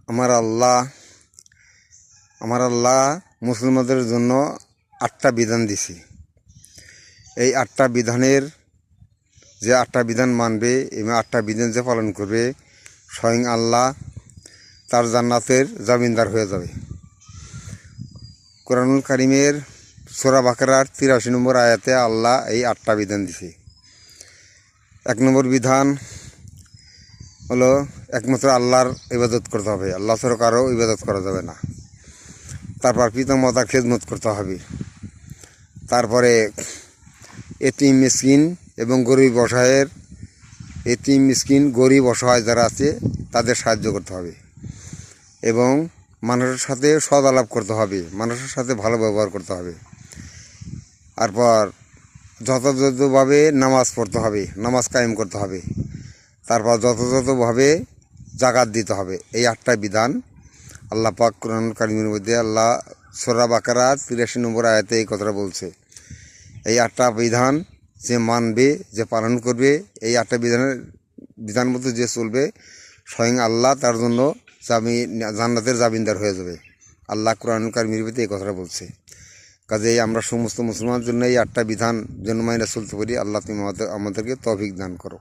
আমার আল্লাহ মুসলমানদের জন্য 8টা বিধান দিছি। এই 8টা বিধানের যে 8টা বিধান মানবে এবং 8টা বিধান যে পালন করবে, স্বয়ং আল্লাহ তার জান্নাতের জামিনদার হয়ে যাবে। কোরআনুল কারীমের সূরা বাকারার 83 নম্বর আয়াতে আল্লাহ এই 8টা বিধান দিছে। 1 নম্বর বিধান হলো একমাত্র আল্লাহর ইবাদত করতে হবে, আল্লাহ ছাড়া কারো ইবাদত করা যাবে না। তারপর পিতা মাতার খেদমত করতে হবে। তারপরে এতিম মিসকিন এবং গরিব অসহায় যারা আছে তাদের সাহায্য করতে হবে এবং মানুষের সাথে সৎ আলাপ করতে হবে, মানুষের সাথে ভালো ব্যবহার করতে হবে। তারপর যথাযথভাবে নামাজ পড়তে হবে, নামাজ কায়েম করতে হবে। তারপর যথাযথভাবে জাকাত দিতে হবে। এই 8টা বিধান আল্লাহ পাক কোরআনুল কারীমের মধ্যে আল্লাহ সূরা বাকারা 83 নম্বর আয়াতে এই কথাটা বলছে। এই 8টা বিধান যে মানবে, যে পালন করবে, এই 8টা বিধান মতো যে চলবে, স্বয়ং আল্লাহ তার জন্য জান্নাতের জামিনদার হয়ে যাবে। আল্লাহ কোরআনুল কারীমের মধ্যে এই কথাটা বলছে। কাজেই আমরা সমস্ত মুসলমানের জন্য এই 8টা বিধান যেন মাইনে চলতে পারি। আল্লাহ তুমি আমাদেরকে তৌফিক দান করো।